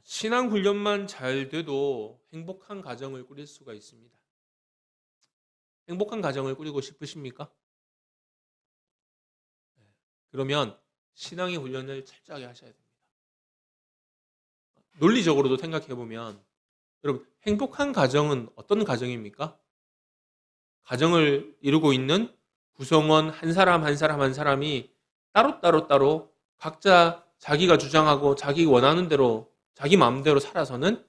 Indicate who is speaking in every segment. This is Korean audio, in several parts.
Speaker 1: 신앙 훈련만 잘 돼도 행복한 가정을 꾸릴 수가 있습니다. 행복한 가정을 꾸리고 싶으십니까? 그러면 신앙의 훈련을 철저하게 하셔야 됩니다. 논리적으로도 생각해 보면 여러분, 행복한 가정은 어떤 가정입니까? 가정을 이루고 있는 구성원 한 사람 한 사람 한 사람이 따로 각자 자기가 주장하고 자기 원하는 대로 자기 마음대로 살아서는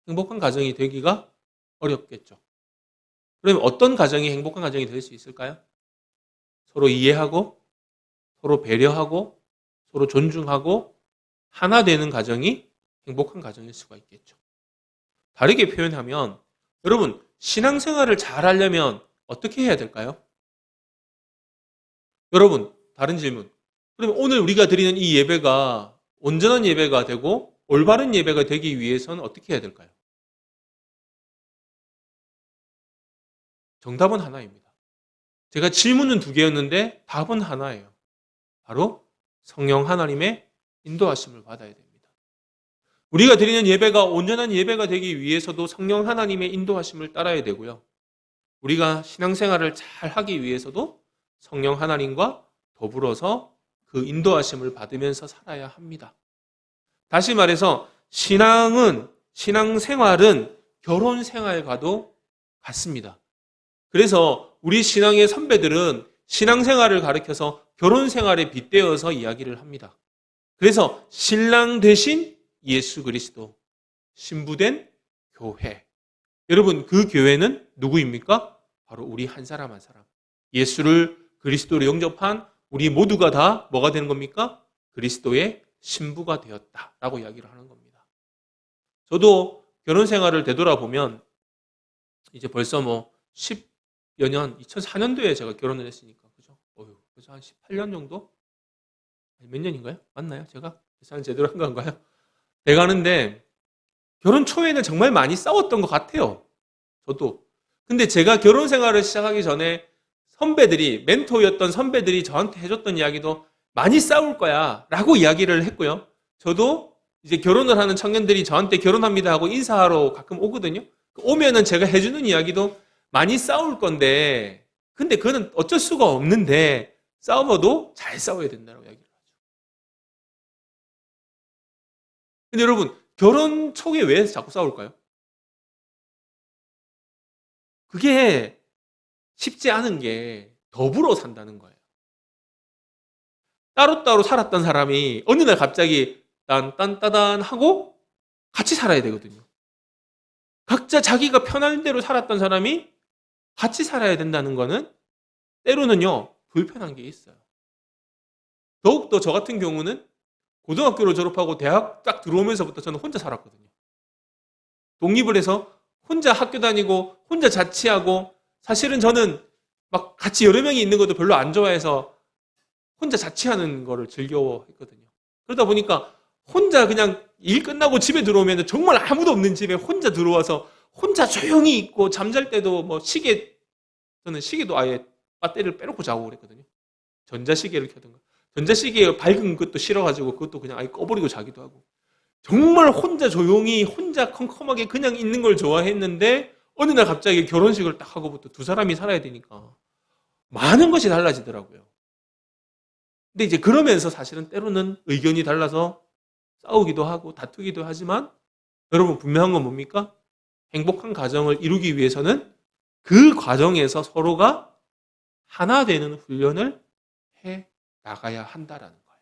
Speaker 1: 행복한 가정이 되기가 어렵겠죠. 그러면 어떤 가정이 행복한 가정이 될 수 있을까요? 서로 이해하고 서로 배려하고 서로 존중하고 하나 되는 가정이 행복한 가정일 수가 있겠죠. 다르게 표현하면 여러분, 신앙생활을 잘 하려면 어떻게 해야 될까요? 여러분, 다른 질문. 그러면 오늘 우리가 드리는 이 예배가 온전한 예배가 되고 올바른 예배가 되기 위해서는 어떻게 해야 될까요? 정답은 하나입니다. 제가 질문은 두 개였는데 답은 하나예요. 바로 성령 하나님의 인도하심을 받아야 됩니다. 우리가 드리는 예배가 온전한 예배가 되기 위해서도 성령 하나님의 인도하심을 따라야 되고요. 우리가 신앙생활을 잘 하기 위해서도 성령 하나님과 더불어서 그 인도하심을 받으면서 살아야 합니다. 다시 말해서 신앙생활은 결혼생활과도 같습니다. 그래서 우리 신앙의 선배들은 신앙생활을 가르쳐서 결혼생활에 빗대어서 이야기를 합니다. 그래서 신랑 대신 예수 그리스도, 신부된 교회. 여러분, 그 교회는 누구입니까? 바로 우리 한 사람 한 사람. 예수를 그리스도로 영접한 우리 모두가 다 뭐가 되는 겁니까? 그리스도의 신부가 되었다라고 이야기를 하는 겁니다. 저도 결혼 생활을 되돌아보면 이제 벌써 10여 년, 2004년도에 제가 결혼을 했으니까, 그죠? 그래서 한 18년 정도? 몇 년인가요? 맞나요? 제가 계산 제대로 한 건가요? 돼가는데 결혼 초에는 정말 많이 싸웠던 것 같아요. 저도. 근데 제가 결혼 생활을 시작하기 전에 멘토였던 선배들이 저한테 해줬던 이야기도 많이 싸울 거야 라고 이야기를 했고요. 저도 이제 결혼을 하는 청년들이 저한테 결혼합니다 하고 인사하러 가끔 오거든요. 오면은 제가 해주는 이야기도 많이 싸울 건데, 근데 그거는 어쩔 수가 없는데 싸워도 잘 싸워야 된다고 이야기를 하죠. 근데 여러분, 결혼 초에 왜 자꾸 싸울까요? 그게 쉽지 않은 게 더불어 산다는 거예요. 따로따로 살았던 사람이 어느 날 갑자기 딴딴따단 하고 같이 살아야 되거든요. 각자 자기가 편한 대로 살았던 사람이 같이 살아야 된다는 거는 때로는요, 불편한 게 있어요. 더욱더 저 같은 경우는 고등학교를 졸업하고 대학 딱 들어오면서부터 저는 혼자 살았거든요. 독립을 해서 혼자 학교 다니고 혼자 자취하고, 사실은 저는 막 같이 여러 명이 있는 것도 별로 안 좋아해서 혼자 자취하는 거를 즐겨했거든요. 그러다 보니까 혼자 그냥 일 끝나고 집에 들어오면 정말 아무도 없는 집에 혼자 들어와서 혼자 조용히 있고, 잠잘 때도 저는 시계도 아예 배터리를 빼놓고 자고 그랬거든요. 전자시계를 켜든가. 전자시계 밝은 것도 싫어가지고 그것도 그냥 아예 꺼버리고 자기도 하고. 정말 혼자 조용히 혼자 컴컴하게 그냥 있는 걸 좋아했는데 어느 날 갑자기 결혼식을 딱 하고부터 두 사람이 살아야 되니까 많은 것이 달라지더라고요. 근데 이제 그러면서 사실은 때로는 의견이 달라서 싸우기도 하고 다투기도 하지만, 여러분 분명한 건 뭡니까? 행복한 가정을 이루기 위해서는 그 과정에서 서로가 하나 되는 훈련을 해 나가야 한다라는 거예요.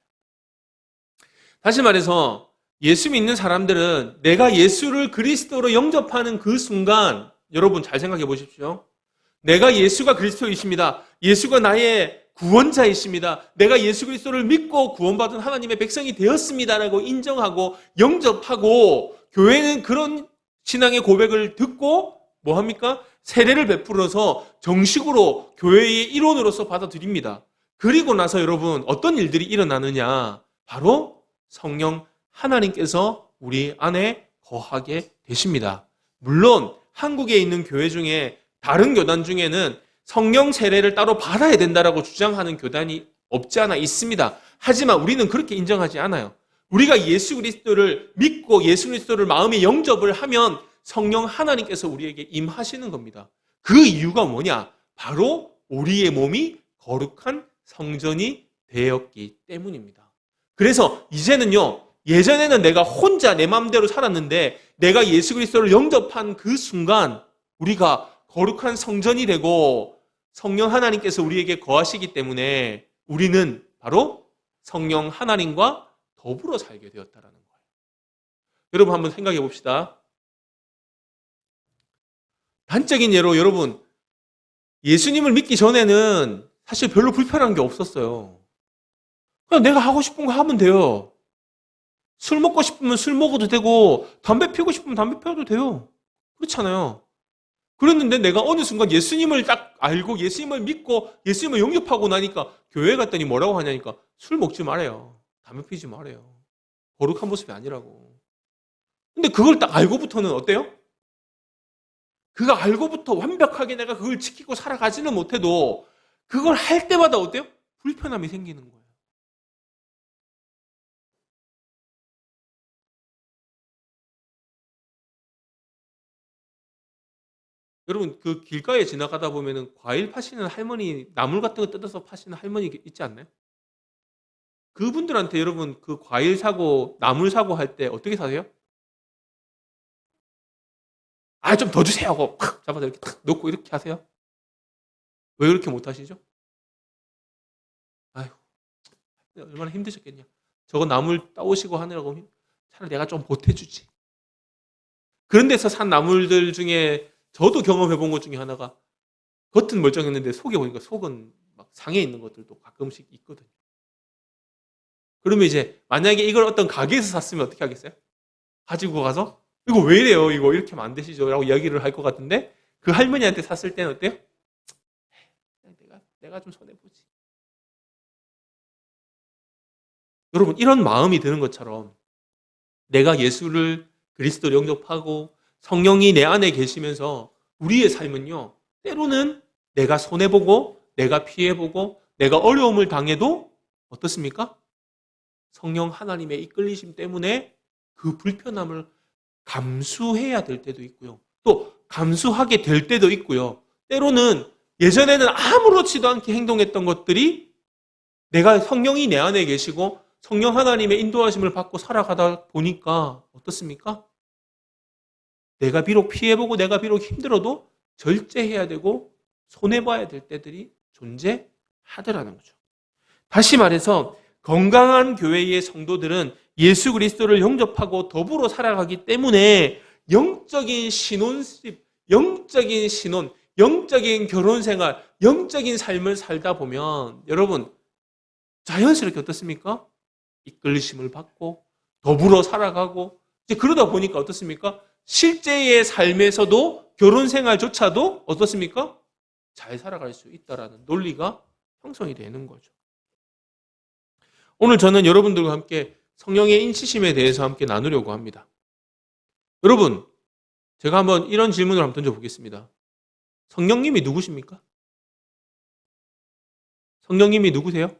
Speaker 1: 다시 말해서 예수 믿는 사람들은 내가 예수를 그리스도로 영접하는 그 순간, 여러분 잘 생각해 보십시오. 내가 예수가 그리스도이십니다. 예수가 나의 구원자이십니다. 내가 예수 그리스도를 믿고 구원받은 하나님의 백성이 되었습니다라고 인정하고 영접하고, 교회는 그런 신앙의 고백을 듣고 뭐 합니까? 세례를 베풀어서 정식으로 교회의 일원으로서 받아들입니다. 그리고 나서 여러분 어떤 일들이 일어나느냐? 바로 성령 하나님께서 우리 안에 거하게 되십니다. 물론 한국에 있는 교회 중에 다른 교단 중에는 성령 세례를 따로 받아야 된다라고 주장하는 교단이 없지 않아 있습니다. 하지만 우리는 그렇게 인정하지 않아요. 우리가 예수 그리스도를 믿고 예수 그리스도를 마음에 영접을 하면 성령 하나님께서 우리에게 임하시는 겁니다. 그 이유가 뭐냐? 바로 우리의 몸이 거룩한 성전이 되었기 때문입니다. 그래서 이제는요, 예전에는 내가 혼자 내 마음대로 살았는데 내가 예수 그리스도를 영접한 그 순간 우리가 거룩한 성전이 되고 성령 하나님께서 우리에게 거하시기 때문에 우리는 바로 성령 하나님과 더불어 살게 되었다라는 거예요. 여러분 한번 생각해 봅시다. 단적인 예로 여러분, 예수님을 믿기 전에는 사실 별로 불편한 게 없었어요. 그냥 내가 하고 싶은 거 하면 돼요. 술 먹고 싶으면 술 먹어도 되고 담배 피우고 싶으면 담배 피워도 돼요. 그렇잖아요. 그랬는데 내가 어느 순간 예수님을 딱 알고 예수님을 믿고 예수님을 영접하고 나니까 교회 갔더니 뭐라고 하냐니까 술 먹지 말아요. 담배 피우지 말아요. 거룩한 모습이 아니라고. 근데 그걸 딱 알고부터는 어때요? 그거 알고부터 완벽하게 내가 그걸 지키고 살아가지는 못해도 그걸 할 때마다 어때요? 불편함이 생기는 거예요. 여러분 그 길가에 지나가다 보면은 과일 파시는 할머니, 나물 같은 거 뜯어서 파시는 할머니 있지 않나요? 그분들한테 여러분 그 과일 사고 나물 사고 할 때 어떻게 사세요? 아, 좀 더 주세요 하고 팍 잡아서 이렇게 탁 놓고 이렇게 하세요? 왜 그렇게 못 하시죠? 아휴, 얼마나 힘드셨겠냐. 저거 나물 따오시고 하느라고 차라리 내가 좀 보태주지. 그런 데서 산 나물들 중에 저도 경험해 본 것 중에 하나가 겉은 멀쩡했는데 속에 보니까 속은 막 상해 있는 것들도 가끔씩 있거든요. 그러면 이제 만약에 이걸 어떤 가게에서 샀으면 어떻게 하겠어요? 가지고 가서 이거 왜 이래요? 이거 이렇게 하면 안 되시죠? 라고 이야기를 할 것 같은데 그 할머니한테 샀을 때는 어때요? 내가 좀 손해보지. 여러분 이런 마음이 드는 것처럼 내가 예수를 그리스도를 영접하고 성령이 내 안에 계시면서 우리의 삶은요, 때로는 내가 손해보고 내가 피해보고 내가 어려움을 당해도 어떻습니까? 성령 하나님의 이끌리심 때문에 그 불편함을 감수해야 될 때도 있고요. 또 감수하게 될 때도 있고요. 때로는 예전에는 아무렇지도 않게 행동했던 것들이 내가 성령이 내 안에 계시고 성령 하나님의 인도하심을 받고 살아가다 보니까 어떻습니까? 내가 비록 피해보고 내가 비록 힘들어도 절제해야 되고 손해봐야 될 때들이 존재하더라는 거죠. 다시 말해서 건강한 교회의 성도들은 예수 그리스도를 영접하고 더불어 살아가기 때문에 영적인 신혼집, 영적인 신혼, 영적인 결혼 생활, 영적인 삶을 살다 보면 여러분 자연스럽게 어떻습니까? 이끌리심을 받고 더불어 살아가고 이제 그러다 보니까 어떻습니까? 실제의 삶에서도 결혼 생활조차도 어떻습니까? 잘 살아갈 수 있다라는 논리가 형성이 되는 거죠. 오늘 저는 여러분들과 함께 성령의 인치심에 대해서 함께 나누려고 합니다. 여러분, 제가 한번 이런 질문을 한번 던져보겠습니다. 성령님이 누구십니까? 성령님이 누구세요?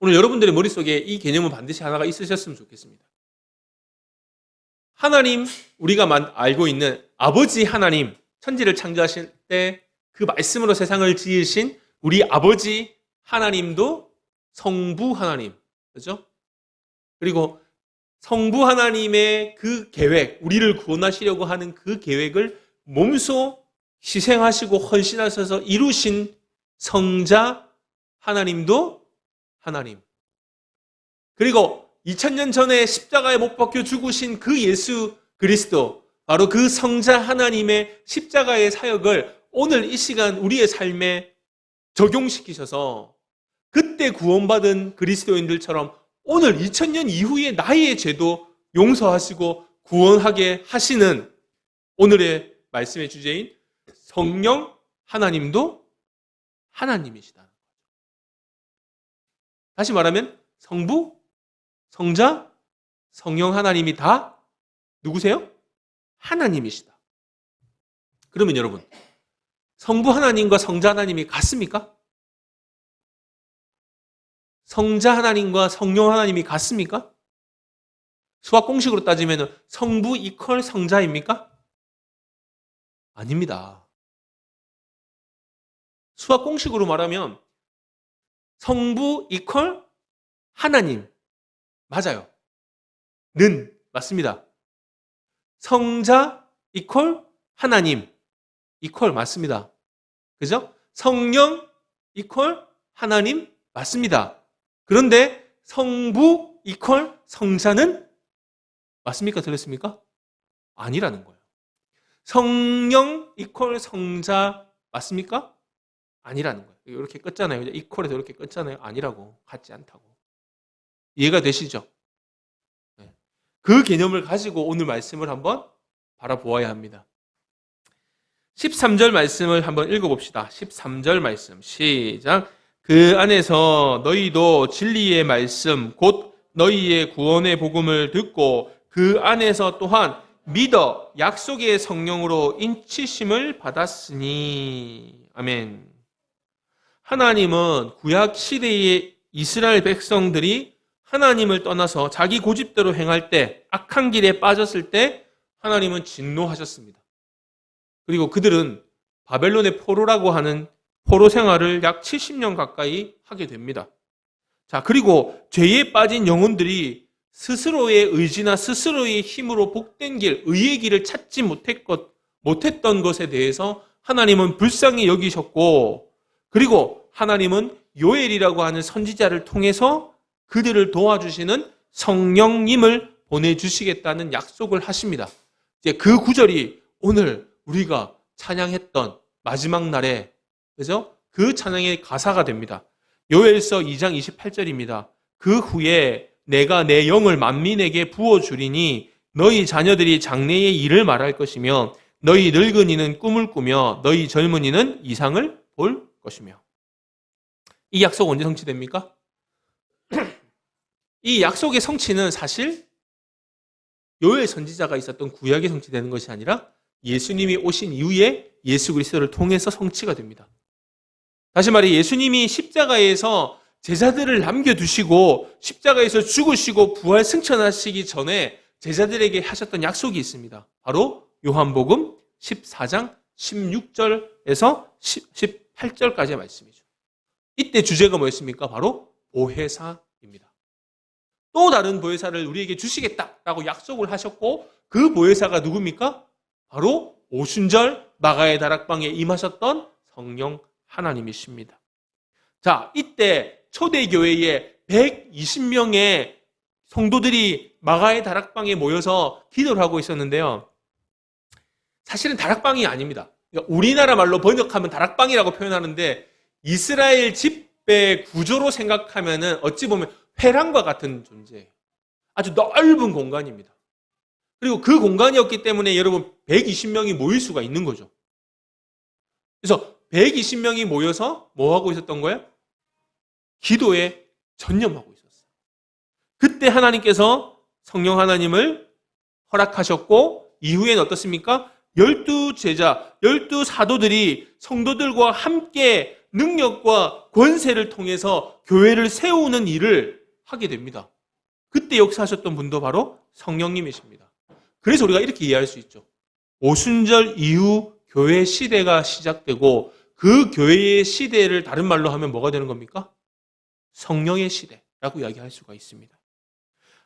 Speaker 1: 오늘 여러분들의 머릿속에 이 개념은 반드시 하나가 있으셨으면 좋겠습니다. 하나님, 우리가 알고 있는 아버지 하나님, 천지를 창조하실 때 그 말씀으로 세상을 지으신 우리 아버지 하나님도 성부 하나님, 그렇죠? 그리고 성부 하나님의 그 계획, 우리를 구원하시려고 하는 그 계획을 몸소 희생하시고 헌신하셔서 이루신 성자 하나님도 하나님. 그리고 2000년 전에 십자가에 못 박혀 죽으신 그 예수 그리스도, 바로 그 성자 하나님의 십자가의 사역을 오늘 이 시간 우리의 삶에 적용시키셔서 그때 구원받은 그리스도인들처럼 오늘 2000년 이후에 나의 죄도 용서하시고 구원하게 하시는 오늘의 말씀의 주제인 성령 하나님도 하나님이시다. 다시 말하면 성부, 성자, 성령 하나님이 다 누구세요? 하나님이시다. 그러면 여러분, 성부 하나님과 성자 하나님이 같습니까? 성자 하나님과 성령 하나님이 같습니까? 수학 공식으로 따지면 성부 이퀄 성자입니까? 아닙니다. 수학 공식으로 말하면 성부 이퀄 하나님. 맞아요. 는 맞습니다. 성자 이퀄 하나님. 이퀄 맞습니다. 그죠? 성령 이퀄 하나님 맞습니다. 그런데 성부 이퀄 성자는 맞습니까? 틀렸습니까? 아니라는 거예요. 성령 이퀄 성자 맞습니까? 아니라는 거예요. 이렇게 껐잖아요. 이퀄에서 이렇게 껐잖아요. 아니라고. 같지 않다고. 이해가 되시죠? 네. 그 개념을 가지고 오늘 말씀을 한번 바라보아야 합니다. 13절 말씀을 한번 읽어봅시다. 13절 말씀 시작. 그 안에서 너희도 진리의 말씀 곧 너희의 구원의 복음을 듣고 그 안에서 또한 믿어 약속의 성령으로 인치심을 받았으니. 아멘. 하나님은 구약 시대의 이스라엘 백성들이 하나님을 떠나서 자기 고집대로 행할 때, 악한 길에 빠졌을 때 하나님은 진노하셨습니다. 그리고 그들은 바벨론의 포로라고 하는 포로 생활을 약 70년 가까이 하게 됩니다. 자, 그리고 죄에 빠진 영혼들이 스스로의 의지나 스스로의 힘으로 복된 길, 의의 길을 찾지 못했던 것에 대해서 하나님은 불쌍히 여기셨고, 그리고 하나님은 요엘이라고 하는 선지자를 통해서 그들을 도와주시는 성령님을 보내주시겠다는 약속을 하십니다. 이제 그 구절이 오늘 우리가 찬양했던 마지막 날에, 그죠? 그 찬양의 가사가 됩니다. 요엘서 2장 28절입니다. 그 후에 내가 내 영을 만민에게 부어주리니 너희 자녀들이 장래의 일을 말할 것이며 너희 늙은이는 꿈을 꾸며 너희 젊은이는 이상을 볼 것이며. 이 약속 언제 성취됩니까? 이 약속의 성취는 사실 요엘 선지자가 있었던 구약에 성취되는 것이 아니라 예수님이 오신 이후에 예수 그리스도를 통해서 성취가 됩니다. 다시 말해 예수님이 십자가에서 제자들을 남겨두시고 십자가에서 죽으시고 부활 승천하시기 전에 제자들에게 하셨던 약속이 있습니다. 바로 요한복음 14장 16절에서 18절까지의 말씀이죠. 이때 주제가 뭐였습니까? 바로 보혜사입니다. 또 다른 보혜사를 우리에게 주시겠다라고 약속을 하셨고 그 보혜사가 누굽니까? 바로 오순절 마가의 다락방에 임하셨던 성령 하나님이십니다. 자, 이때 초대교회에 120명의 성도들이 마가의 다락방에 모여서 기도를 하고 있었는데요. 사실은 다락방이 아닙니다. 그러니까 우리나라 말로 번역하면 다락방이라고 표현하는데 이스라엘 집회 구조로 생각하면 어찌 보면 회랑과 같은 존재예요. 아주 넓은 공간입니다. 그리고 그 공간이었기 때문에 여러분 120명이 모일 수가 있는 거죠. 그래서 120명이 모여서 뭐 하고 있었던 거예요? 기도에 전념하고 있었어요. 그때 하나님께서 성령 하나님을 허락하셨고 이후에는 어떻습니까? 12제자, 12사도들이 성도들과 함께 능력과 권세를 통해서 교회를 세우는 일을 하게 됩니다. 그때 역사하셨던 분도 바로 성령님이십니다. 그래서 우리가 이렇게 이해할 수 있죠. 오순절 이후 교회 시대가 시작되고 그 교회의 시대를 다른 말로 하면 뭐가 되는 겁니까? 성령의 시대라고 이야기할 수가 있습니다.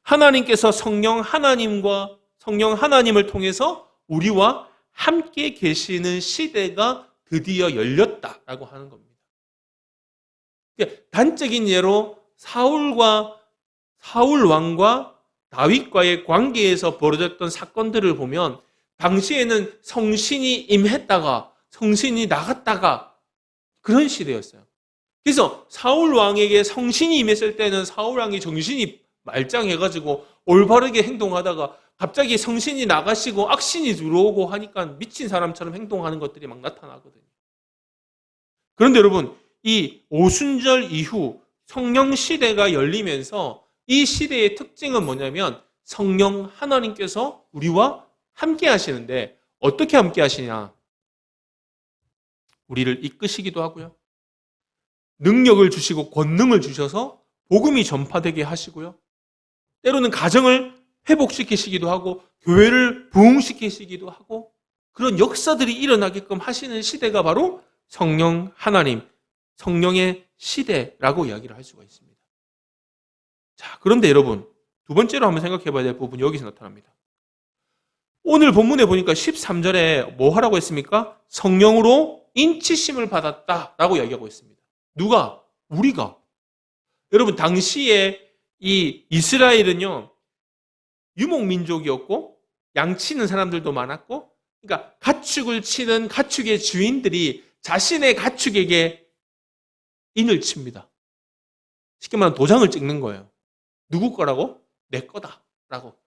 Speaker 1: 하나님께서 성령 하나님과 성령 하나님을 통해서 우리와 함께 계시는 시대가 드디어 열렸다라고 하는 겁니다. 단적인 예로 사울 왕과 다윗과의 관계에서 벌어졌던 사건들을 보면 당시에는 성신이 임했다가 성신이 나갔다가 그런 시대였어요. 그래서 사울 왕에게 성신이 임했을 때는 사울 왕이 정신이 말짱해가지고 올바르게 행동하다가 갑자기 성신이 나가시고 악신이 들어오고 하니까 미친 사람처럼 행동하는 것들이 막 나타나거든요. 그런데 여러분, 이 오순절 이후 성령 시대가 열리면서 이 시대의 특징은 뭐냐면 성령 하나님께서 우리와 함께 하시는데 어떻게 함께 하시냐? 우리를 이끄시기도 하고요. 능력을 주시고 권능을 주셔서 복음이 전파되게 하시고요. 때로는 가정을 회복시키시기도 하고 교회를 부흥시키시기도 하고 그런 역사들이 일어나게끔 하시는 시대가 바로 성령 하나님, 성령의 시대라고 이야기를 할 수가 있습니다. 자, 그런데 여러분, 두 번째로 한번 생각해 봐야 될 부분이 여기서 나타납니다. 오늘 본문에 보니까 13절에 뭐 하라고 했습니까? 성령으로 인치심을 받았다라고 이야기하고 있습니다. 누가? 우리가. 여러분, 당시에 이 이스라엘은요, 유목민족이었고, 양치는 사람들도 많았고, 그러니까 가축을 치는 가축의 주인들이 자신의 가축에게 인을 칩니다. 쉽게 말하면 도장을 찍는 거예요. 누구 거라고? 내 거다. 라고.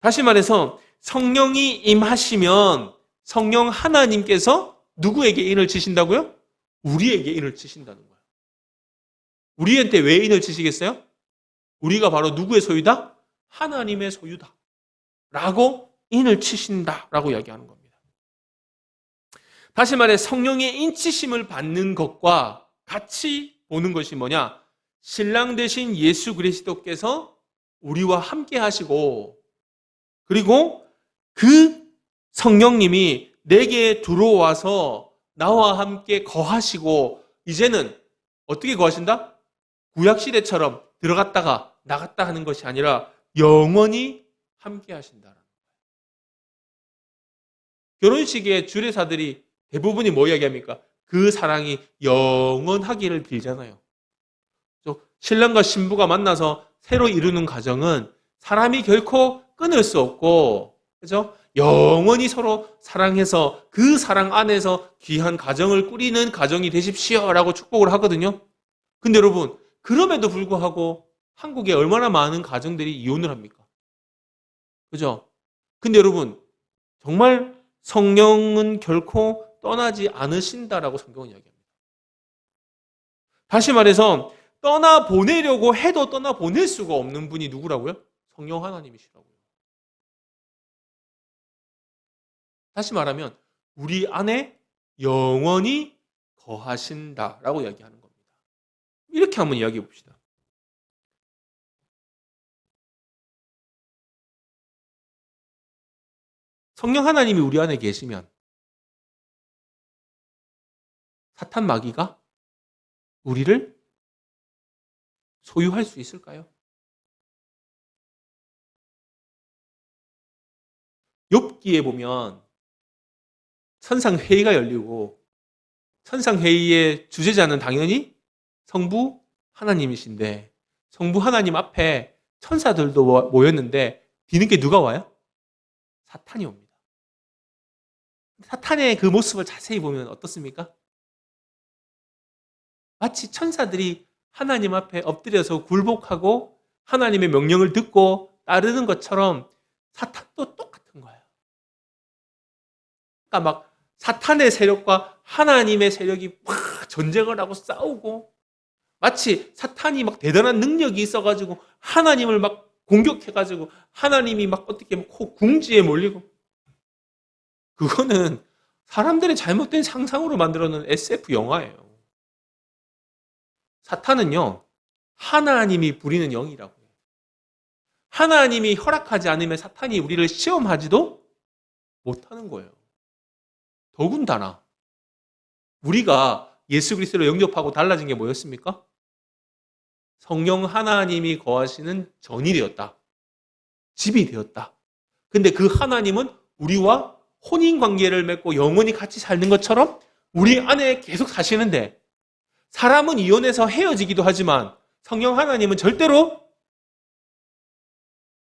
Speaker 1: 다시 말해서 성령이 임하시면 성령 하나님께서 누구에게 인을 치신다고요? 우리에게 인을 치신다는 거예요. 우리한테 왜 인을 치시겠어요? 우리가 바로 누구의 소유다? 하나님의 소유다. 라고 인을 치신다. 라고 이야기하는 겁니다. 다시 말해 성령의 인치심을 받는 것과 같이 보는 것이 뭐냐? 신랑 되신 예수 그리스도께서 우리와 함께 하시고 그리고 그 성령님이 내게 들어와서 나와 함께 거하시고 이제는 어떻게 거하신다? 구약시대처럼 들어갔다가 나갔다 하는 것이 아니라 영원히 함께 하신다는 거예요. 결혼식에 주례사들이 대부분이 뭐 이야기합니까? 그 사랑이 영원하기를 빌잖아요. 신랑과 신부가 만나서 새로 이루는 가정은 사람이 결코 끊을 수 없고, 그죠? 영원히 서로 사랑해서 그 사랑 안에서 귀한 가정을 꾸리는 가정이 되십시오라고 축복을 하거든요. 근데 여러분, 그럼에도 불구하고 한국에 얼마나 많은 가정들이 이혼을 합니까? 그죠? 근데 여러분, 정말 성령은 결코 떠나지 않으신다라고 성경은 이야기합니다. 다시 말해서 떠나보내려고 해도 떠나보낼 수가 없는 분이 누구라고요? 성령 하나님이시라고요. 다시 말하면 우리 안에 영원히 거하신다라고 이야기하는 겁니다. 이렇게 한번 이야기해 봅시다. 성령 하나님이 우리 안에 계시면 사탄 마귀가 우리를 소유할 수 있을까요? 욥기에 보면 천상회의가 열리고 천상회의의 주재자는 당연히 성부 하나님이신데 성부 하나님 앞에 천사들도 모였는데 뒤늦게 누가 와요? 사탄이 옵니다. 사탄의 그 모습을 자세히 보면 어떻습니까? 마치 천사들이 하나님 앞에 엎드려서 굴복하고 하나님의 명령을 듣고 따르는 것처럼 사탄도 똑같은 거예요. 그러니까 막 사탄의 세력과 하나님의 세력이 막 전쟁을 하고 싸우고 마치 사탄이 막 대단한 능력이 있어가지고 하나님을 막 공격해가지고 하나님이 막 어떻게 궁지에 몰리고 그거는 사람들의 잘못된 상상으로 만들어놓은 SF 영화예요. 사탄은요, 하나님이 부리는 영이라고 해요. 하나님이 허락하지 않으면 사탄이 우리를 시험하지도 못하는 거예요. 더군다나 우리가 예수 그리스도로 영접하고 달라진 게 뭐였습니까? 성령 하나님이 거하시는 전이 되었다. 집이 되었다. 근데 그 하나님은 우리와 혼인관계를 맺고 영원히 같이 살는 것처럼 우리 안에 계속 사시는데 사람은 이혼해서 헤어지기도 하지만 성령 하나님은 절대로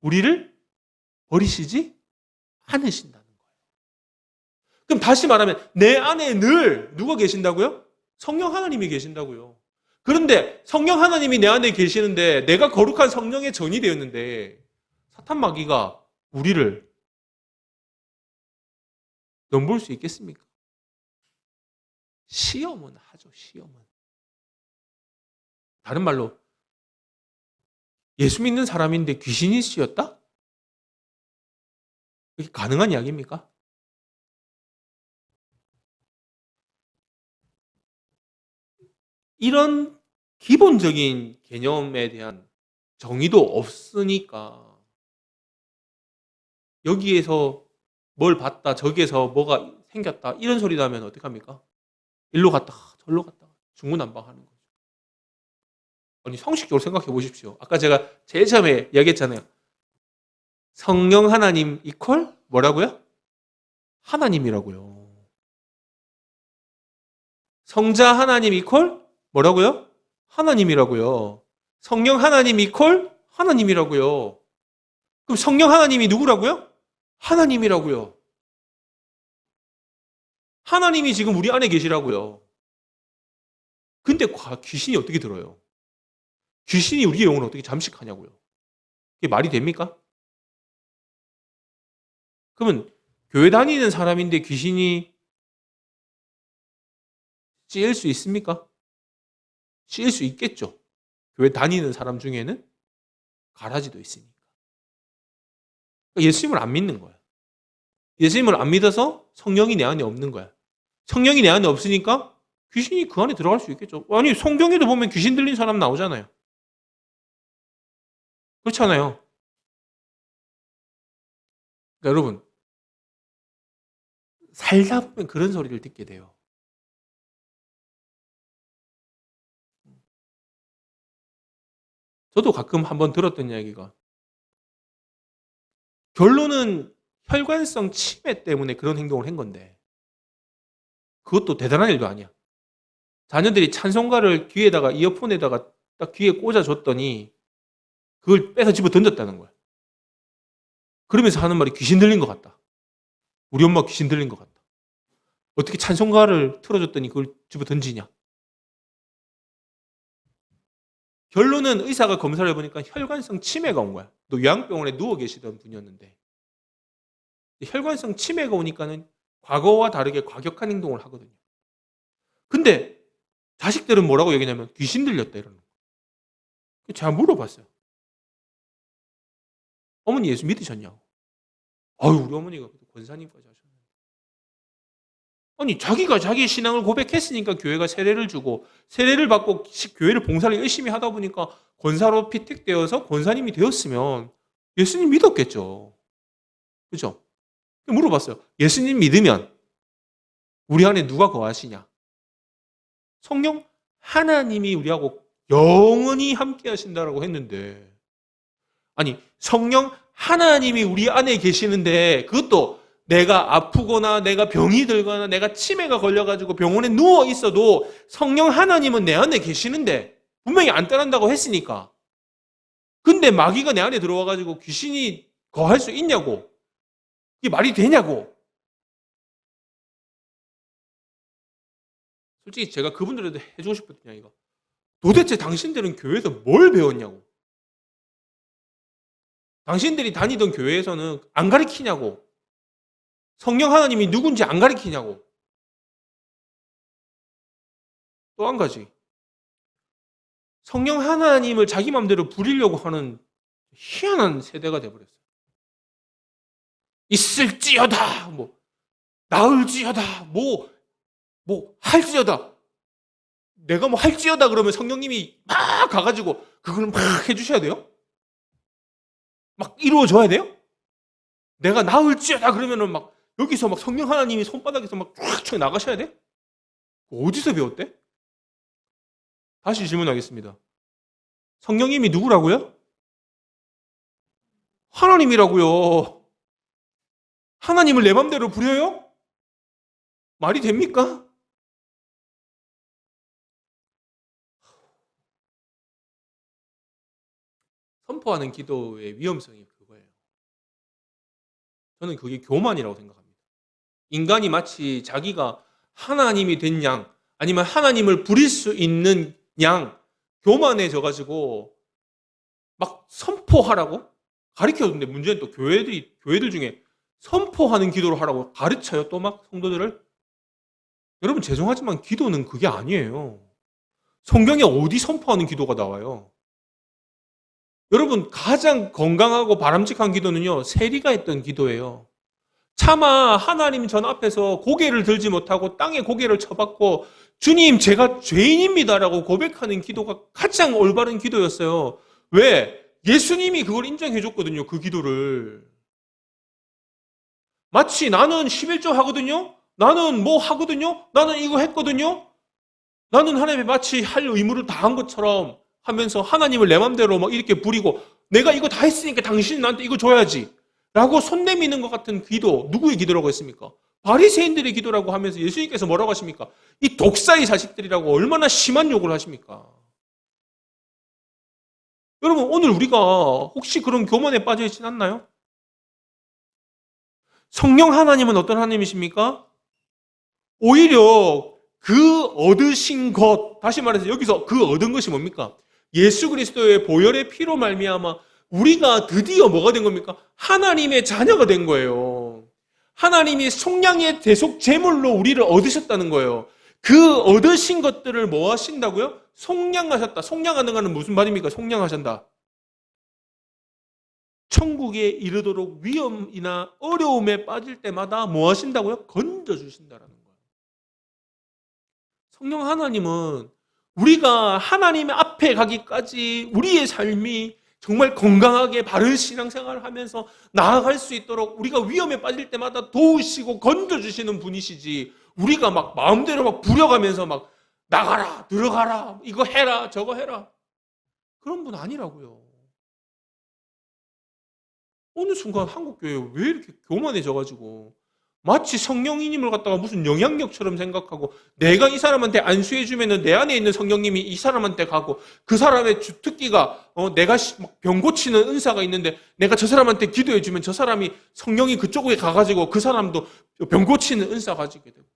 Speaker 1: 우리를 버리시지 않으신다는 거예요. 그럼 다시 말하면 내 안에 늘 누가 계신다고요? 성령 하나님이 계신다고요. 그런데 성령 하나님이 내 안에 계시는데 내가 거룩한 성령의 전이 되었는데 사탄 마귀가 우리를 넘볼 수 있겠습니까? 시험은 하죠. 시험은. 다른 말로 예수 믿는 사람인데 귀신이 씌었다? 이게 가능한 이야기입니까? 이런 기본적인 개념에 대한 정의도 없으니까 여기에서 뭘 봤다, 저기에서 뭐가 생겼다 이런 소리 나면 어떡합니까? 일로 갔다 절로 갔다 중구난방하는 거죠. 아니 상식적으로 생각해 보십시오. 아까 제가 제일 처음에 이야기했잖아요. 성령 하나님 이퀄 뭐라고요? 하나님이라고요. 성자 하나님 이퀄 뭐라고요? 하나님이라고요. 성령 하나님 이퀄 하나님이라고요. 그럼 성령 하나님이 누구라고요? 하나님이라고요. 하나님이 지금 우리 안에 계시라고요. 근데 귀신이 어떻게 들어요? 귀신이 우리의 영혼을 어떻게 잠식하냐고요. 이게 말이 됩니까? 그러면 교회 다니는 사람인데 귀신이 찌일 수 있습니까? 찌일 수 있겠죠. 교회 다니는 사람 중에는 가라지도 있으니까. 예수님을 안 믿는 거야. 예수님을 안 믿어서 성령이 내 안에 없는 거야. 성령이 내 안에 없으니까 귀신이 그 안에 들어갈 수 있겠죠. 아니 성경에도 보면 귀신 들린 사람 나오잖아요. 그렇잖아요. 그러니까 여러분 살다 보면 그런 소리를 듣게 돼요. 저도 가끔 한번 들었던 이야기가 결론은 혈관성 치매 때문에 그런 행동을 한 건데 그것도 대단한 일도 아니야. 자녀들이 찬송가를 귀에다가 이어폰에다가 딱 귀에 꽂아줬더니 그걸 빼서 집어 던졌다는 거야. 그러면서 하는 말이 귀신 들린 것 같다. 우리 엄마 귀신 들린 것 같다. 어떻게 찬송가를 틀어줬더니 그걸 집어 던지냐. 결론은 의사가 검사를 해보니까 혈관성 치매가 온 거야. 또 요양병원에 누워 계시던 분이었는데 혈관성 치매가 오니까는 과거와 다르게 과격한 행동을 하거든요. 근데 자식들은 뭐라고 얘기냐면 귀신 들렸다 이러는 거예요. 제가 물어봤어요. 어머니 예수 믿으셨냐고. 아유 우리 어머니가 권사님까지 하셨는데. 아니 자기가 자기 신앙을 고백했으니까 교회가 세례를 주고 세례를 받고 교회를 봉사를 열심히 하다 보니까 권사로 피택되어서 권사님이 되었으면 예수님 믿었겠죠. 그죠? 물어봤어요. 예수님 믿으면 우리 안에 누가 거하시냐? 성령 하나님이 우리하고 영원히 함께 하신다라고 했는데 아니 성령 하나님이 우리 안에 계시는데 그것도 내가 아프거나 내가 병이 들거나 내가 치매가 걸려가지고 병원에 누워 있어도 성령 하나님은 내 안에 계시는데 분명히 안 떠난다고 했으니까 근데 마귀가 내 안에 들어와가지고 귀신이 거할 수 있냐고 이게 말이 되냐고. 솔직히 제가 그분들에도 해주고 싶었던 이야기가 도대체 당신들은 교회에서 뭘 배웠냐고. 당신들이 다니던 교회에서는 안 가르치냐고. 성령 하나님이 누군지 안 가르치냐고. 또 한 가지. 성령 하나님을 자기 마음대로 부리려고 하는 희한한 세대가 돼버렸어요. 있을지어다, 나을지어다, 할지어다. 내가 할지어다 그러면 성령님이 막 가가지고 그걸 막 해주셔야 돼요? 막 이루어져야 돼요? 내가 나을지어다 그러면은 막 여기서 막 성령 하나님이 손바닥에서 막 쫙 나가셔야 돼? 어디서 배웠대? 다시 질문하겠습니다. 성령님이 누구라고요? 하나님이라고요. 하나님을 내 맘대로 부려요? 말이 됩니까? 선포하는 기도의 위험성이 그거예요. 저는 그게 교만이라고 생각합니다. 인간이 마치 자기가 하나님이 된 양, 아니면 하나님을 부릴 수 있는 양, 교만해져가지고 막 선포하라고 가르쳐줬는데 문제는 또 교회들 중에 선포하는 기도를 하라고 가르쳐요. 또 막 성도들을. 여러분 죄송하지만 기도는 그게 아니에요. 성경에 어디 선포하는 기도가 나와요? 여러분 가장 건강하고 바람직한 기도는요 세리가 했던 기도예요. 차마 하나님 전 앞에서 고개를 들지 못하고 땅에 고개를 쳐박고 주님 제가 죄인입니다라고 고백하는 기도가 가장 올바른 기도였어요. 왜? 예수님이 그걸 인정해 줬거든요. 그 기도를. 마치 나는 11조 하거든요. 나는 뭐 하거든요. 나는 이거 했거든요. 나는 하나님의 마치 할 의무를 다 한 것처럼 하면서 하나님을 내 맘대로 막 이렇게 부리고 내가 이거 다 했으니까 당신이 나한테 이거 줘야지 라고 손 내미는 것 같은 기도, 누구의 기도라고 했습니까? 바리새인들의 기도라고 하면서 예수님께서 뭐라고 하십니까? 이 독사의 자식들이라고 얼마나 심한 욕을 하십니까? 여러분 오늘 우리가 혹시 그런 교만에 빠져 있진 않나요? 성령 하나님은 어떤 하나님이십니까? 오히려 그 얻으신 것, 다시 말해서 여기서 그 얻은 것이 뭡니까? 예수 그리스도의 보혈의 피로 말미암아 우리가 드디어 뭐가 된 겁니까? 하나님의 자녀가 된 거예요. 하나님이 속량의 대속 제물로 우리를 얻으셨다는 거예요. 그 얻으신 것들을 뭐 하신다고요? 속량하셨다. 속량하는 것은 무슨 말입니까? 속량하신다. 천국에 이르도록 위험이나 어려움에 빠질 때마다 뭐 하신다고요? 건져주신다라는 거예요. 성령 하나님은 우리가 하나님 앞에 가기까지 우리의 삶이 정말 건강하게 바른 신앙생활을 하면서 나아갈 수 있도록 우리가 위험에 빠질 때마다 도우시고 건져주시는 분이시지 우리가 막 마음대로 막 부려가면서 막 나가라, 들어가라, 이거 해라, 저거 해라. 그런 분 아니라고요. 어느 순간 한국교회 왜 이렇게 교만해져가지고 마치 성령님을 갖다가 무슨 영향력처럼 생각하고 내가 이 사람한테 안수해주면 내 안에 있는 성령님이 이 사람한테 가고 그 사람의 주특기가 내가 병 고치는 은사가 있는데 내가 저 사람한테 기도해주면 저 사람이 성령이 그쪽에 가가지고 그 사람도 병 고치는 은사 가지게 되고.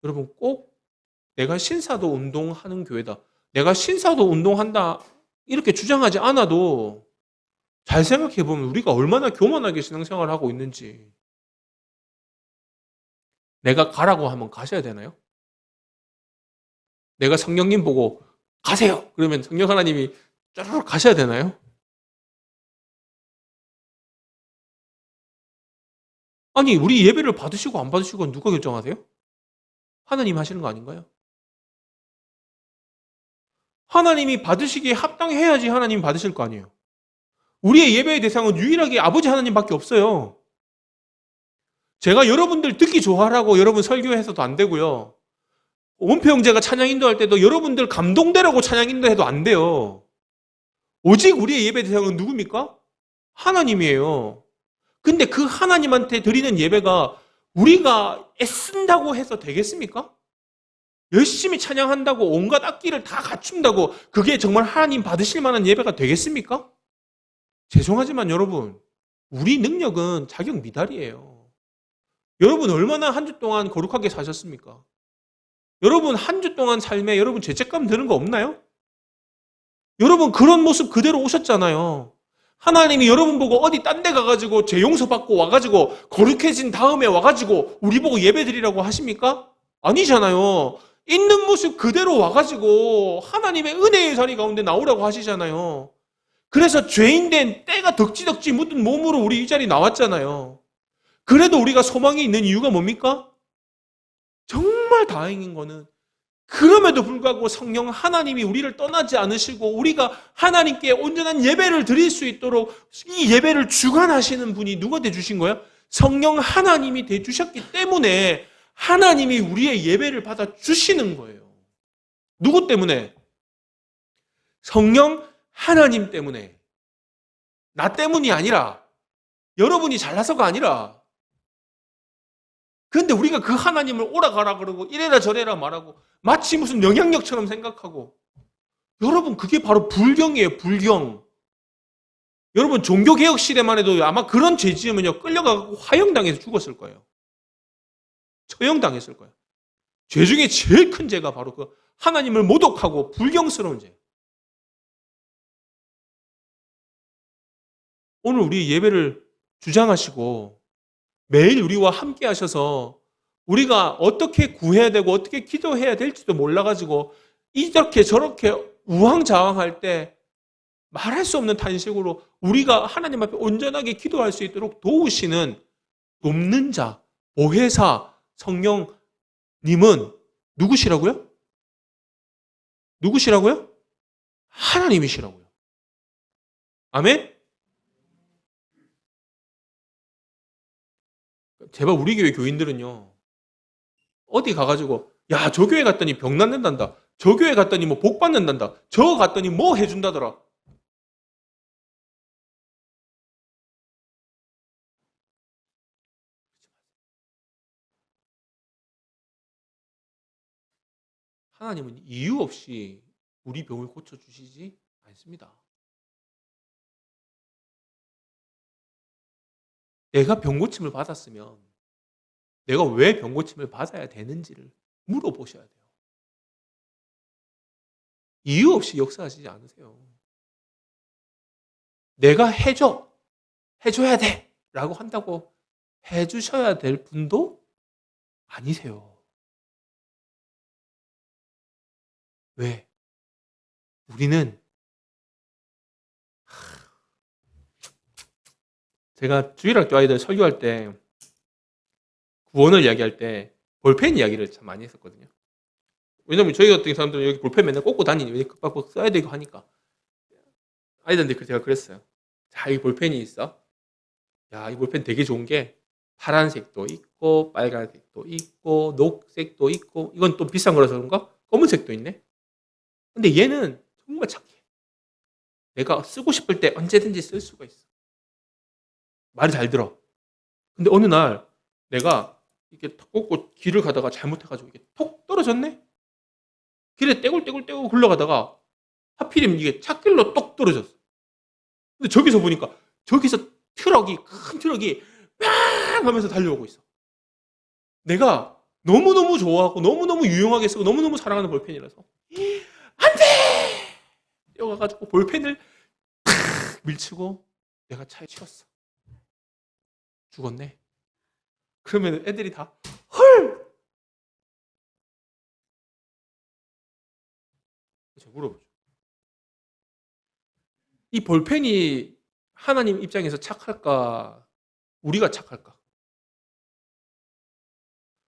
Speaker 1: 여러분 꼭 내가 신사도 운동하는 교회다. 내가 신사도 운동한다. 이렇게 주장하지 않아도 잘 생각해보면 우리가 얼마나 교만하게 신앙생활을 하고 있는지. 내가 가라고 하면 가셔야 되나요? 내가 성령님 보고 가세요. 그러면 성령 하나님이 쫙 가셔야 되나요? 아니 우리 예배를 받으시고 안 받으시고 누가 결정하세요? 하나님 하시는 거 아닌가요? 하나님이 받으시기에 합당해야지 하나님 받으실 거 아니에요. 우리의 예배의 대상은 유일하게 아버지 하나님밖에 없어요. 제가 여러분들 듣기 좋아하라고 여러분 설교해서도 안 되고요. 원표 형제가 찬양 인도할 때도 여러분들 감동되라고 찬양 인도해도 안 돼요. 오직 우리의 예배 대상은 누굽니까? 하나님이에요. 근데 그 하나님한테 드리는 예배가 우리가 애쓴다고 해서 되겠습니까? 열심히 찬양한다고 온갖 악기를 다 갖춘다고 그게 정말 하나님 받으실 만한 예배가 되겠습니까? 죄송하지만 여러분, 우리 능력은 자격 미달이에요. 여러분 얼마나 한 주 동안 거룩하게 사셨습니까? 여러분 한 주 동안 삶에 여러분 죄책감 드는 거 없나요? 여러분 그런 모습 그대로 오셨잖아요. 하나님이 여러분 보고 어디 딴 데 가가지고 죄 용서받고 와가지고 거룩해진 다음에 와가지고 우리 보고 예배 드리라고 하십니까? 아니잖아요. 있는 모습 그대로 와가지고 하나님의 은혜의 자리 가운데 나오라고 하시잖아요. 그래서 죄인된 때가 덕지덕지 묻은 몸으로 우리 이 자리 나왔잖아요. 그래도 우리가 소망이 있는 이유가 뭡니까? 정말 다행인 거는 그럼에도 불구하고 성령 하나님이 우리를 떠나지 않으시고 우리가 하나님께 온전한 예배를 드릴 수 있도록 이 예배를 주관하시는 분이 누가 돼주신 거예요? 성령 하나님이 돼주셨기 때문에 하나님이 우리의 예배를 받아주시는 거예요. 누구 때문에? 성령 하나님 때문에. 나 때문이 아니라 여러분이 잘나서가 아니라 그런데 우리가 그 하나님을 오라가라 그러고 이래라 저래라 말하고 마치 무슨 영향력처럼 생각하고 여러분 그게 바로 불경이에요. 불경. 여러분 종교개혁 시대만 해도 아마 그런 죄 지으면요 끌려가고 화형당해서 죽었을 거예요. 처형당했을 거예요. 죄 중에 제일 큰 죄가 바로 그 하나님을 모독하고 불경스러운 죄. 오늘 우리 예배를 주장하시고 매일 우리와 함께 하셔서 우리가 어떻게 구해야 되고 어떻게 기도해야 될지도 몰라가지고 이렇게 저렇게 우왕좌왕할 때 말할 수 없는 탄식으로 우리가 하나님 앞에 온전하게 기도할 수 있도록 도우시는 돕는 자, 보혜사, 성령님은 누구시라고요? 누구시라고요? 하나님이시라고요. 아멘? 제발 우리 교회 교인들은요, 어디 가가지고, 야, 저 교회 갔더니 병 낫는단다. 저 교회 갔더니 뭐 복 받는단다. 저 갔더니 뭐 해준다더라. 하나님은 이유 없이 우리 병을 고쳐주시지 않습니다. 내가 병 고침을 받았으면 내가 왜 병 고침을 받아야 되는지를 물어보셔야 돼요. 이유 없이 역사하시지 않으세요. 내가 해줘야 돼 라고 한다고 해주셔야 될 분도 아니세요. 왜? 우리는 제가 주일학교 아이들 설교할 때 구원을 이야기할 때 볼펜 이야기를 참 많이 했었거든요. 왜냐면 저희 같은 사람들은 여기 볼펜 맨날 꽂고 다니니 왜 급박박 써야 되고 하니까 아이들한테 제가 그랬어요. 자, 이 볼펜이 있어. 야, 이 볼펜 되게 좋은 게 파란색도 있고 빨간색도 있고 녹색도 있고 이건 또 비싼 거라서 그런가? 검은색도 있네. 근데 얘는 정말 착해. 내가 쓰고 싶을 때 언제든지 쓸 수가 있어. 말이 잘 들어. 근데 어느 날 내가 이렇게 턱 꽂고 길을 가다가 잘못해가지고 이게 톡 떨어졌네? 길에 떼굴떼굴 굴러가다가 하필이면 이게 찻길로 똑 떨어졌어. 근데 저기서 보니까 저기서 큰 트럭이 빵 하면서 달려오고 있어. 내가 너무너무 좋아하고 너무너무 유용하게 쓰고 너무너무 사랑하는 볼펜이라서 안 돼! 뛰어가가지고 볼펜을 탁 밀치고 내가 차에 치웠어. 죽었네. 그러면 애들이 다 헐! 제가 물어보죠. 이 볼펜이 하나님 입장에서 착할까? 우리가 착할까?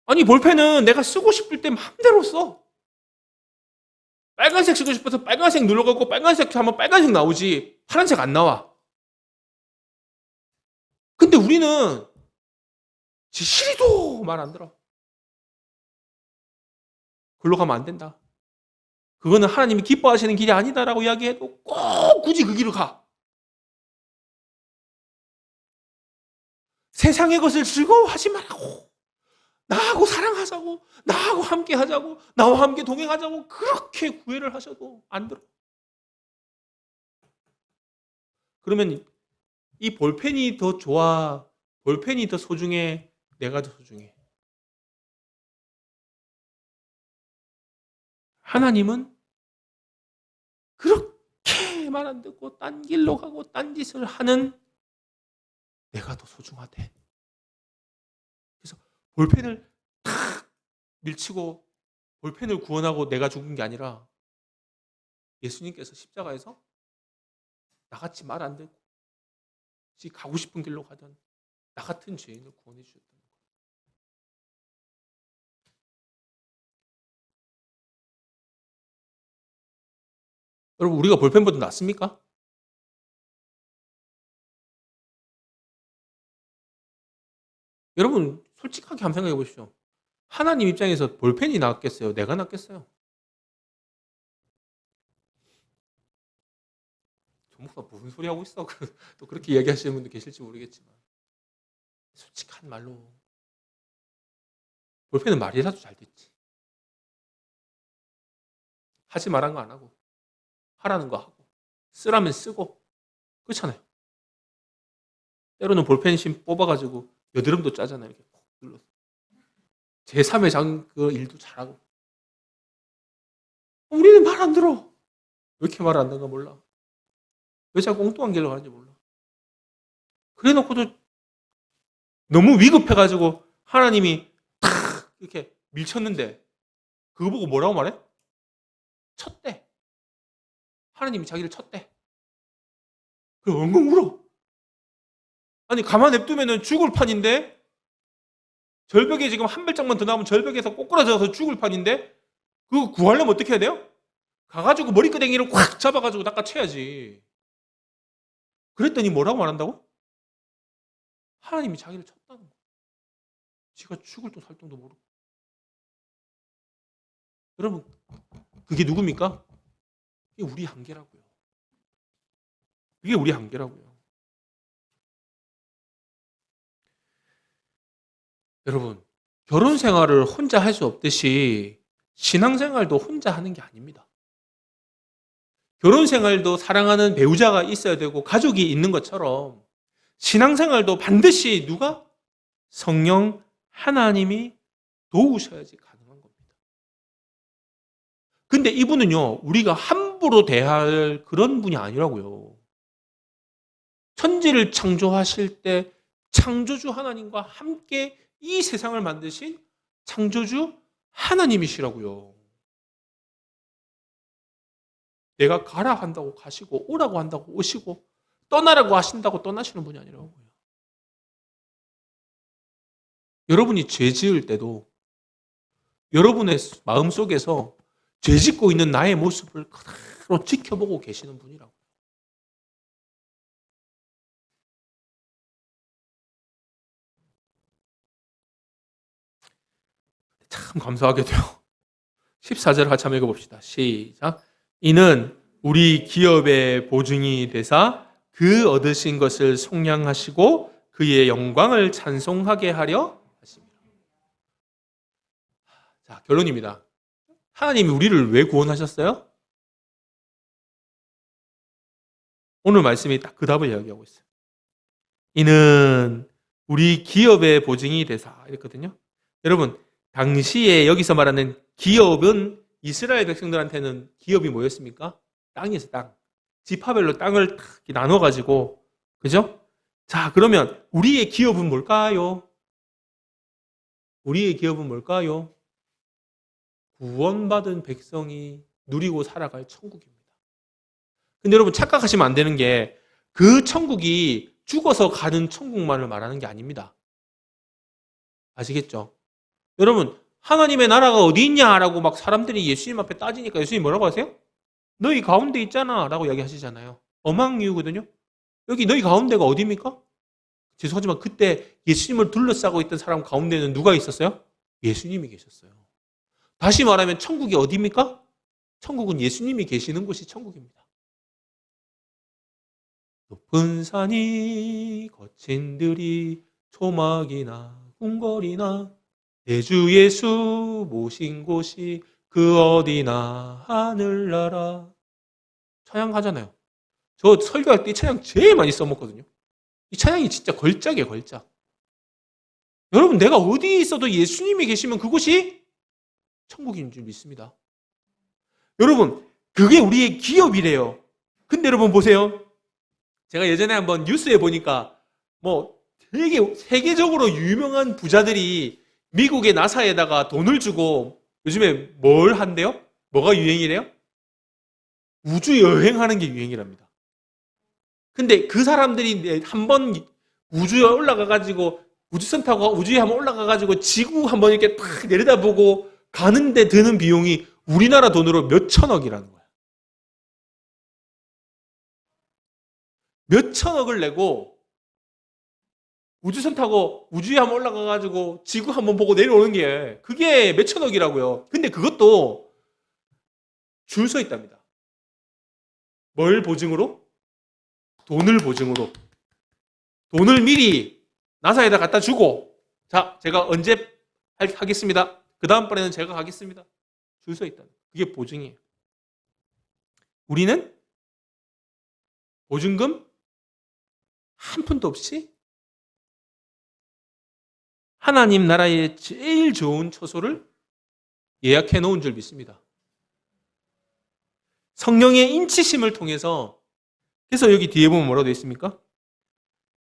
Speaker 1: 아니 볼펜은 내가 쓰고 싶을 때 마음대로 써. 빨간색 쓰고 싶어서 빨간색 눌러갖고 빨간색 하면 빨간색 나오지 파란색 안 나와. 근데 우리는 시리도 말 안 들어. 글로 가면 안 된다. 그거는 하나님이 기뻐하시는 길이 아니다라고 이야기해도 꼭 굳이 그 길을 가. 세상의 것을 즐거워하지 말라고. 나하고 사랑하자고. 나하고 함께 하자고. 나와 함께 동행하자고. 그렇게 구애를 하셔도 안 들어. 그러면 이 볼펜이 더 좋아? 볼펜이 더 소중해? 내가 더 소중해? 하나님은 그렇게 말 안 듣고 딴 길로 가고 딴 짓을 하는 내가 더 소중하대. 그래서 볼펜을 탁 밀치고 볼펜을 구원하고 내가 죽은 게 아니라 예수님께서 십자가에서 나같이 말 안 듣고 가고 싶은 길로 가던 나 같은 죄인을 구원해 주셨다는 거예요. 여러분 우리가 볼펜보다 낫습니까? 여러분 솔직하게 한번 생각해 보십시오. 하나님 입장에서 볼펜이 낫겠어요? 내가 낫겠어요? 저 목사 무슨 소리 하고 있어? 또 그렇게 이야기하시는 분도 계실지 모르겠지만 솔직한 말로 볼펜은 말이라도 잘 듣지. 하지 말란 거 안 하고 하라는 거 하고 쓰라면 쓰고 그렇잖아요. 때로는 볼펜심 뽑아가지고 여드름도 짜잖아요. 이렇게 콕 눌러서 제3의 그 일도 잘하고. 우리는 말 안 들어. 왜 이렇게 말 안 듣는가 몰라. 왜 자꾸 엉뚱한 길로 가는지 몰라. 그래 놓고도 너무 위급해가지고 하나님이 탁 이렇게 밀쳤는데 그거 보고 뭐라고 말해? 쳤대. 하나님이 자기를 쳤대. 그 엉엉 울어. 아니 가만 냅두면은 죽을 판인데, 절벽에 지금 한 발짝만 더 나오면 절벽에서 꼬꾸라져서 죽을 판인데, 그거 구하려면 어떻게 해야 돼요? 가가지고 머리끄댕이를 꽉 잡아가지고 낚아채야지. 그랬더니 뭐라고 말한다고? 하나님이 자기를 쳤다는 거야. 지가 죽을 도 살 동도 모르고. 여러분, 그게 누굽니까? 그게 우리 한계라고요. 그게 우리 한계라고요. 여러분, 결혼 생활을 혼자 할 수 없듯이 신앙생활도 혼자 하는 게 아닙니다. 결혼 생활도 사랑하는 배우자가 있어야 되고 가족이 있는 것처럼 신앙생활도 반드시 누가? 성령 하나님이 도우셔야지 가능한 겁니다. 근데 이분은요, 우리가 함부로 대할 그런 분이 아니라고요. 천지를 창조하실 때 창조주 하나님과 함께 이 세상을 만드신 창조주 하나님이시라고요. 내가 가라 한다고 가시고 오라고 한다고 오시고 떠나라고 하신다고 떠나시는 분이 아니라고요. 여러분이 죄 지을 때도 여러분의 마음속에서 죄 짓고 있는 나의 모습을 그대로 지켜보고 계시는 분이라고. 참 감사하게 돼요. 14절 같이 한번 읽어봅시다. 시작. 이는 우리 기업의 보증이 되사 그 얻으신 것을 속량하시고 그의 영광을 찬송하게 하려 하십니다. 자, 결론입니다. 하나님이 우리를 왜 구원하셨어요? 오늘 말씀이 딱 그 답을 이야기하고 있어요. 이는 우리 기업의 보증이 되사 이랬거든요. 여러분, 당시에 여기서 말하는 기업은 이스라엘 백성들한테는 기업이 뭐였습니까? 땅이었어요, 땅. 지파별로 땅을 탁 나눠가지고, 그죠? 자, 그러면 우리의 기업은 뭘까요? 우리의 기업은 뭘까요? 구원받은 백성이 누리고 살아갈 천국입니다. 근데 여러분 착각하시면 안 되는 게 그 천국이 죽어서 가는 천국만을 말하는 게 아닙니다. 아시겠죠? 여러분, 하나님의 나라가 어디 있냐라고 막 사람들이 예수님 앞에 따지니까 예수님 뭐라고 하세요? 너희 가운데 있잖아 라고 이야기하시잖아요. 엄한 이유거든요. 여기 너희 가운데가 어디입니까? 죄송하지만 그때 예수님을 둘러싸고 있던 사람 가운데는 누가 있었어요? 예수님이 계셨어요. 다시 말하면 천국이 어디입니까? 천국은 예수님이 계시는 곳이 천국입니다. 높은 산이 거친 들이 초막이나 궁궐이나 대주 예수 모신 곳이 그 어디나 하늘나라. 찬양 하잖아요. 저 설교할 때 이 찬양 제일 많이 써먹거든요. 이 찬양이 진짜 걸작이에요, 걸작. 여러분, 내가 어디에 있어도 예수님이 계시면 그곳이 천국인 줄 믿습니다. 여러분, 그게 우리의 기업이래요. 근데 여러분 보세요. 제가 예전에 한번 뉴스에 보니까 뭐 되게 세계적으로 유명한 부자들이 미국의 나사에다가 돈을 주고 요즘에 뭘 한대요? 뭐가 유행이래요? 우주 여행하는 게 유행이랍니다. 근데 그 사람들이 한번 우주에 올라가가지고 우주선 타고 우주에 한번 올라가가지고 지구 한번 이렇게 탁 내려다보고 가는데 드는 비용이 우리나라 돈으로 몇 천억이라는 거야. 몇 천억을 내고 우주선 타고 우주에 한번 올라가가지고 지구 한번 보고 내려오는 게 그게 몇 천억이라고요. 근데 그것도 줄 서 있답니다. 뭘 보증으로? 돈을 보증으로. 돈을 미리 나사에다 갖다 주고, 자, 제가 언제 하겠습니다. 그 다음번에는 제가 가겠습니다. 줄 서 있다. 그게 보증이에요. 우리는 보증금 한 푼도 없이 하나님 나라의 제일 좋은 처소를 예약해 놓은 줄 믿습니다. 성령의 인치심을 통해서, 그래서 여기 뒤에 보면 뭐라고 되어 있습니까?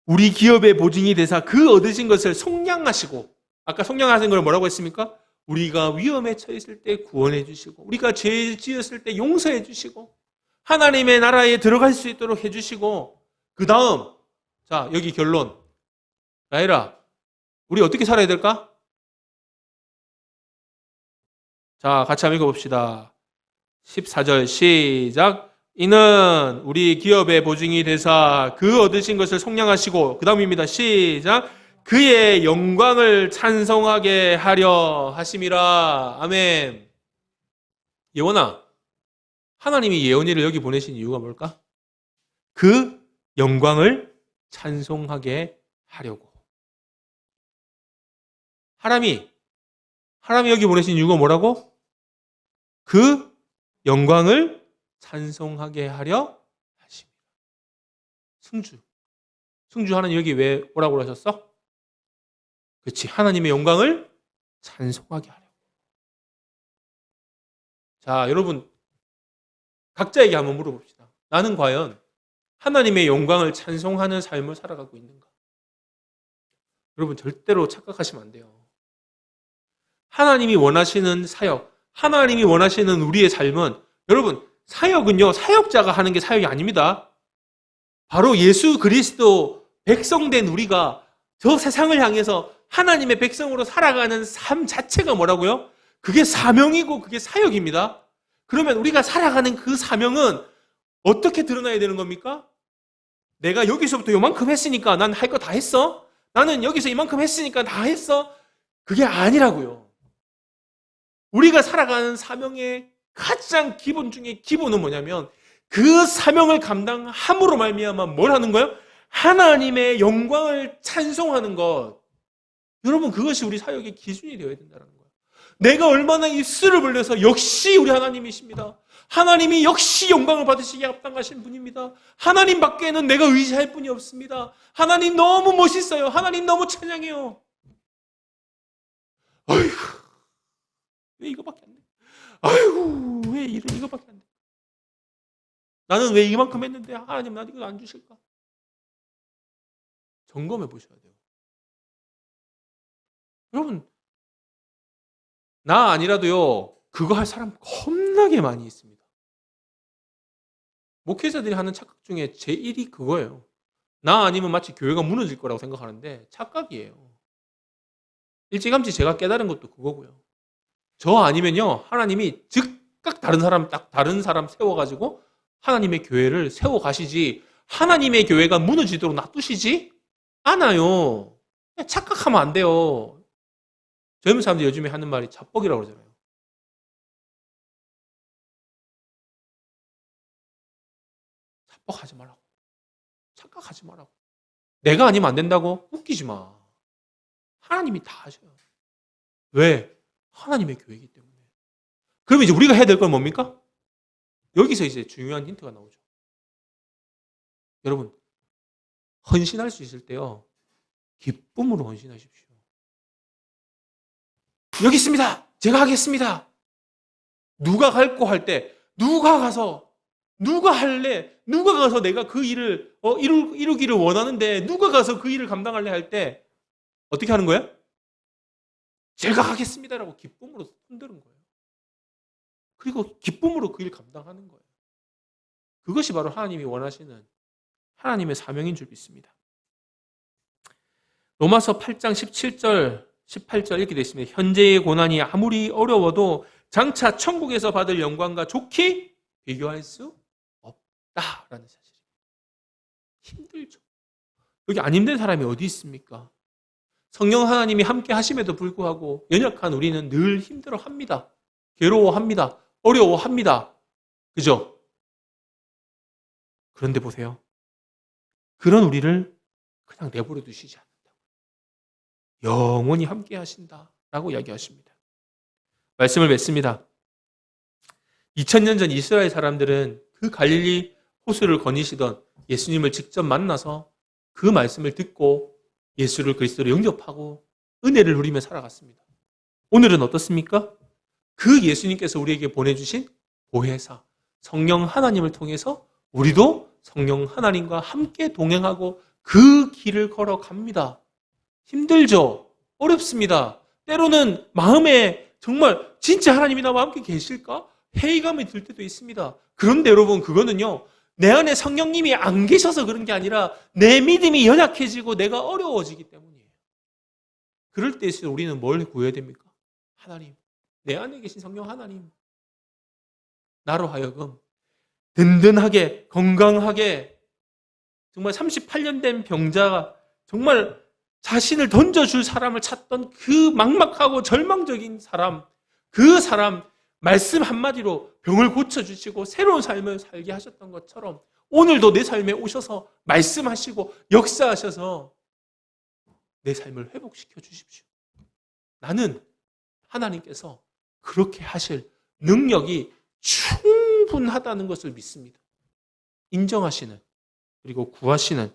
Speaker 1: 우리 기업의 보증이 되사 그 얻으신 것을 속량하시고, 아까 속량하신 걸 뭐라고 했습니까? 우리가 위험에 처했을 때 구원해 주시고, 우리가 죄 지었을 때 용서해 주시고, 하나님의 나라에 들어갈 수 있도록 해 주시고, 그 다음, 자, 여기 결론. 라이라, 우리 어떻게 살아야 될까? 자, 같이 한번 읽어봅시다. 14절 시작. 이는 우리 기업의 보증이 되사 그 얻으신 것을 속량하시고, 그 다음입니다. 시작. 그의 영광을 찬송하게 하려 하심이라. 아멘. 예원아, 하나님이 예원이를 여기 보내신 이유가 뭘까? 그 영광을 찬송하게 하려고. 하나님이 여기 보내신 이유가 뭐라고? 그 영광을 찬송하게 하려 하십니다. 승주 하나님 여기 왜 오라고 하셨어? 그렇지, 하나님의 영광을 찬송하게 하려. 자, 여러분 각자에게 한번 물어봅시다. 나는 과연 하나님의 영광을 찬송하는 삶을 살아가고 있는가? 여러분 절대로 착각하시면 안 돼요. 하나님이 원하시는 사역, 하나님이 원하시는 우리의 삶은, 여러분 사역은요, 사역자가 하는 게 사역이 아닙니다. 바로 예수 그리스도 백성된 우리가 저 세상을 향해서 하나님의 백성으로 살아가는 삶 자체가 뭐라고요? 그게 사명이고 그게 사역입니다. 그러면 우리가 살아가는 그 사명은 어떻게 드러나야 되는 겁니까? 내가 여기서부터 요만큼 했으니까 난 할 거 다 했어? 나는 여기서 이만큼 했으니까 다 했어? 그게 아니라고요. 우리가 살아가는 사명의 가장 기본 중에 기본은 뭐냐면, 그 사명을 감당함으로 말미암아 뭘 하는 거예요? 하나님의 영광을 찬송하는 것. 여러분 그것이 우리 사역의 기준이 되어야 된다는 거예요. 내가 얼마나 입술을 벌려서 역시 우리 하나님이십니다. 하나님이 역시 영광을 받으시기에 합당하신 분입니다. 하나님 밖에는 내가 의지할 분이 없습니다. 하나님 너무 멋있어요. 하나님 너무 찬양해요. 아이고, 왜 이거밖에 안 돼? 아이고, 왜 이거밖에 안 돼? 나는 왜 이만큼 했는데 하나님 나한테 이거 안 주실까? 점검해 보셔야 돼요. 여러분, 나 아니라도요, 그거 할 사람 겁나게 많이 있습니다. 목회자들이 하는 착각 중에 제1이 그거예요. 나 아니면 마치 교회가 무너질 거라고 생각하는데 착각이에요. 일찌감치 제가 깨달은 것도 그거고요. 저 아니면요, 하나님이 즉각 다른 사람 세워가지고 하나님의 교회를 세워가시지, 하나님의 교회가 무너지도록 놔두시지 않아요. 착각하면 안 돼요. 젊은 사람들이 요즘에 하는 말이 자뻑이라고 그러잖아요. 자뻑하지 말라고. 착각하지 말라고. 내가 아니면 안 된다고? 웃기지 마. 하나님이 다 하셔요. 왜? 하나님의 교회이기 때문에. 그러면 이제 우리가 해야 될 건 뭡니까? 여기서 이제 중요한 힌트가 나오죠. 여러분, 헌신할 수 있을 때요, 기쁨으로 헌신하십시오. 여기 있습니다. 제가 하겠습니다. 누가 갈고 할 때, 누가 가서 내가 그 일을 이루기를 원하는데 누가 가서 그 일을 감당할래 할 때 어떻게 하는 거예요? 제가 하겠습니다라고 기쁨으로 손드는 거예요. 그리고 기쁨으로 그 일 감당하는 거예요. 그것이 바로 하나님이 원하시는 하나님의 사명인 줄 믿습니다. 로마서 8장 17절, 18절 이렇게 되어 있습니다. 현재의 고난이 아무리 어려워도 장차 천국에서 받을 영광과 좋게 비교할 수 없다라는 사실입니다. 힘들죠. 여기 안 힘든 사람이 어디 있습니까? 성령 하나님이 함께 하심에도 불구하고 연약한 우리는 늘 힘들어합니다. 괴로워합니다. 어려워합니다. 그죠? 그런데 보세요. 그런 우리를 그냥 내버려 두시지 않는다. 영원히 함께 하신다라고 이야기하십니다. 말씀을 맺습니다. 2000년 전 이스라엘 사람들은 그 갈릴리 호수를 거니시던 예수님을 직접 만나서 그 말씀을 듣고 예수를 그리스도로 영접하고 은혜를 누리며 살아갔습니다. 오늘은 어떻습니까? 그 예수님께서 우리에게 보내주신 보혜사, 성령 하나님을 통해서 우리도 성령 하나님과 함께 동행하고 그 길을 걸어갑니다. 힘들죠? 어렵습니다. 때로는 마음에 정말 진짜 하나님이 나와 함께 계실까? 회의감이 들 때도 있습니다. 그런데 여러분, 그거는요, 내 안에 성령님이 안 계셔서 그런 게 아니라 내 믿음이 연약해지고 내가 어려워지기 때문이에요. 그럴 때일수록 우리는 뭘 구해야 됩니까? 하나님, 내 안에 계신 성령 하나님, 나로 하여금 든든하게 건강하게 정말 38년 된 병자가 정말 자신을 던져줄 사람을 찾던 그 막막하고 절망적인 사람, 그 사람 말씀 한마디로 병을 고쳐주시고 새로운 삶을 살게 하셨던 것처럼 오늘도 내 삶에 오셔서 말씀하시고 역사하셔서 내 삶을 회복시켜 주십시오. 나는 하나님께서 그렇게 하실 능력이 충분하다는 것을 믿습니다. 인정하시는, 그리고 구하시는,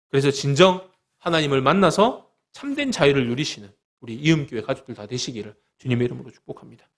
Speaker 1: 그래서 진정 하나님을 만나서 참된 자유를 누리시는 우리 이음교회 가족들 다 되시기를 주님의 이름으로 축복합니다.